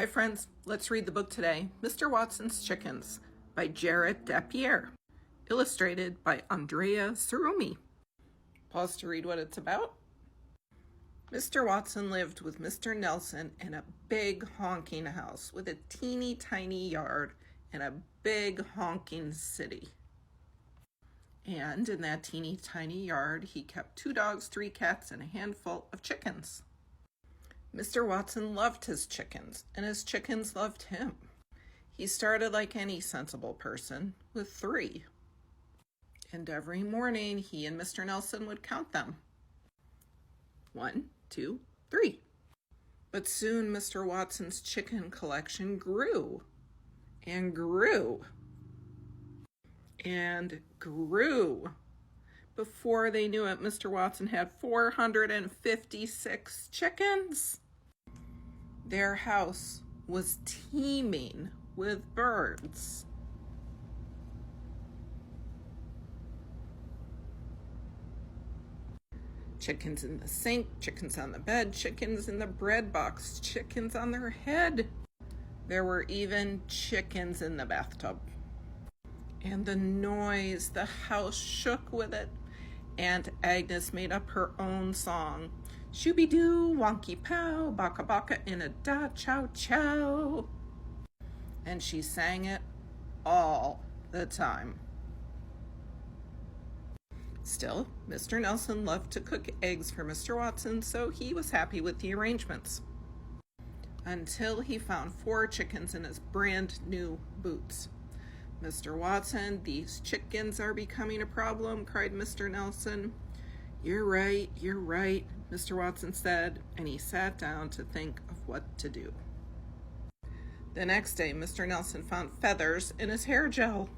Hi friends, let's read the book today, Mr. Watson's Chickens by Jared Dapierre, illustrated by Andrea Cerumi. Pause to read what it's about. Mr. Watson lived with Mr. Nelson in a big honking house with a teeny tiny yard and a big honking city. And in that teeny tiny yard, he kept 2 dogs, 3 cats, and a handful of chickens. Mr. Watson loved his chickens, and his chickens loved him. He started like any sensible person, with 3. And every morning, he and Mr. Nelson would count them. 1, 2, 3. But soon Mr. Watson's chicken collection grew, and grew, and grew. Before they knew it, Mr. Watson had 456 chickens. Their house was teeming with birds. Chickens in the sink, chickens on the bed, chickens in the bread box, chickens on their head. There were even chickens in the bathtub. And the noise, the house shook with it. Aunt Agnes made up her own song. Shooby-doo, wonky-pow, bawka-bawka in a da chow-chow. And she sang it all the time. Still, Mr. Nelson loved to cook eggs for Mr. Watson, so he was happy with the arrangements. Until he found 4 chickens in his brand new boots. Mr. Watson, these chickens are becoming a problem, cried Mr. Nelson. You're right, Mr. Watson said, and he sat down to think of what to do. The next day, Mr. Nelson found feathers in his hair gel.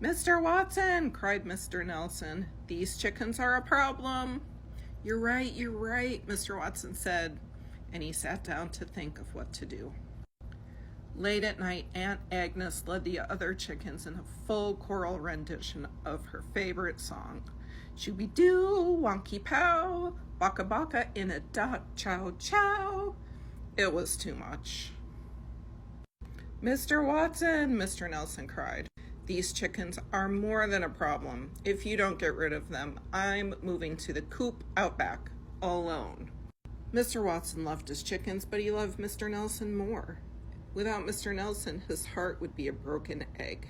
Mr. Watson, cried Mr. Nelson, these chickens are a problem. You're right, Mr. Watson said, and he sat down to think of what to do. Late at night, Aunt Agnes led the other chickens in a full choral rendition of her favorite song. Shooby-doo, wonky-pow, bawka-bawka in a da chow-chow. It was too much. Mr. Watson, Mr. Nelson cried. These chickens are more than a problem. If you don't get rid of them, I'm moving to the coop out back, alone. Mr. Watson loved his chickens, but he loved Mr. Nelson more. Without Mr. Nelson, his heart would be a broken egg.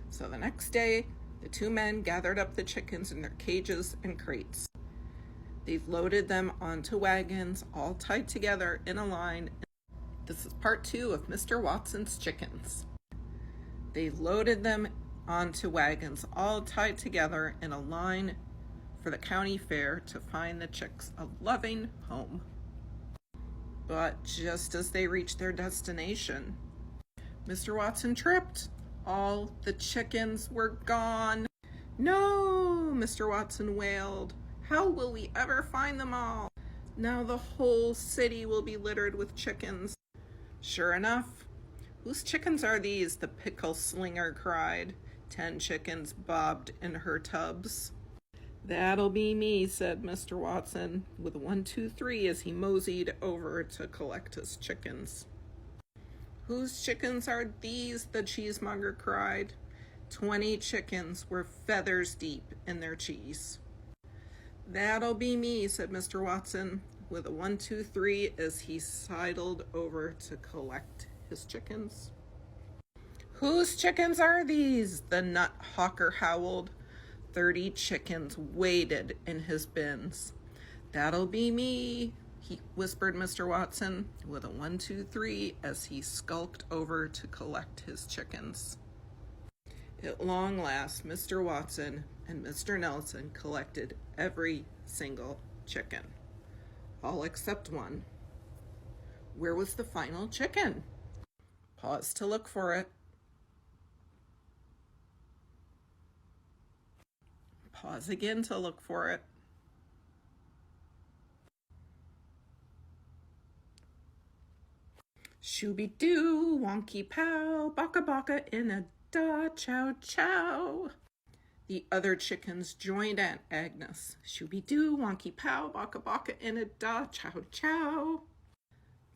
So the next day, the 2 men gathered up the chickens in their cages and crates. They loaded them onto wagons, all tied together in a line. This is part 2 of Mr. Watson's Chickens. They loaded them onto wagons, all tied together in a line for the county fair to find the chicks a loving home. But just as they reached their destination, Mr. Watson tripped. All the chickens were gone. No, Mr. Watson wailed. How will we ever find them all? Now the whole city will be littered with chickens. Sure enough. Whose chickens are these? The pickle slinger cried. 10 chickens bobbed in her tubs. That'll be me, said Mr. Watson, with a 1, 2, 3 as he moseyed over to collect his chickens. Whose chickens are these? The cheesemonger cried. 20 chickens were feathers deep in their cheese. That'll be me, said Mr. Watson, with a 1, 2, 3 as he sidled over to collect his chickens. Whose chickens are these? The nut hawker howled. 30 chickens waited in his bins. That'll be me, whispered Mr. Watson, with a 1, 2, 3 as he skulked over to collect his chickens. At long last, Mr. Watson and Mr. Nelson collected every single chicken, all except one. Where was the final chicken? Pause to look for it. Pause again to look for it. Shooby-doo, wonky-pow, bawka-bawka in a da chow-chow. The other chickens joined Aunt Agnes. Shooby-doo, wonky-pow, bawka-bawka in a da chow-chow.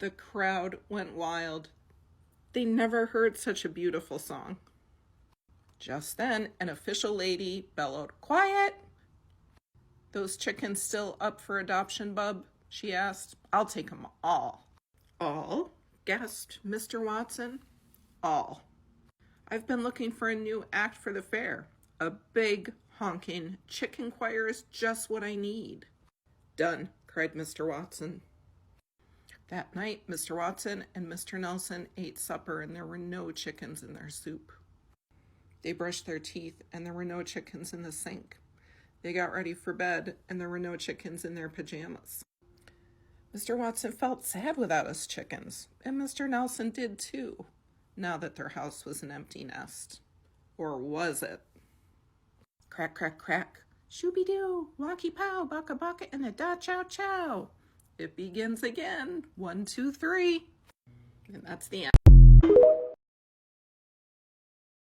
The crowd went wild. They never heard such a beautiful song. Just then, an official lady bellowed, "Quiet!" "Those chickens still up for adoption, bub?" she asked. "I'll take 'em all." "All?" gasped Mr. Watson. "All. I've been looking for a new act for the fair. A big, honking chicken choir is just what I need." "Done," cried Mr. Watson. That night, Mr. Watson and Mr. Nelson ate supper, and there were no chickens in their soup. They brushed their teeth, and there were no chickens in the sink. They got ready for bed, and there were no chickens in their pajamas. Mr. Watson felt sad without his chickens, and Mr. Nelson did too, now that their house was an empty nest. Or was it? Crack, crack, crack. Shooby-doo, walkie-pow, Bawka-bawka, and the da-chow-chow. It begins again. 1, 2, 3. And that's the end.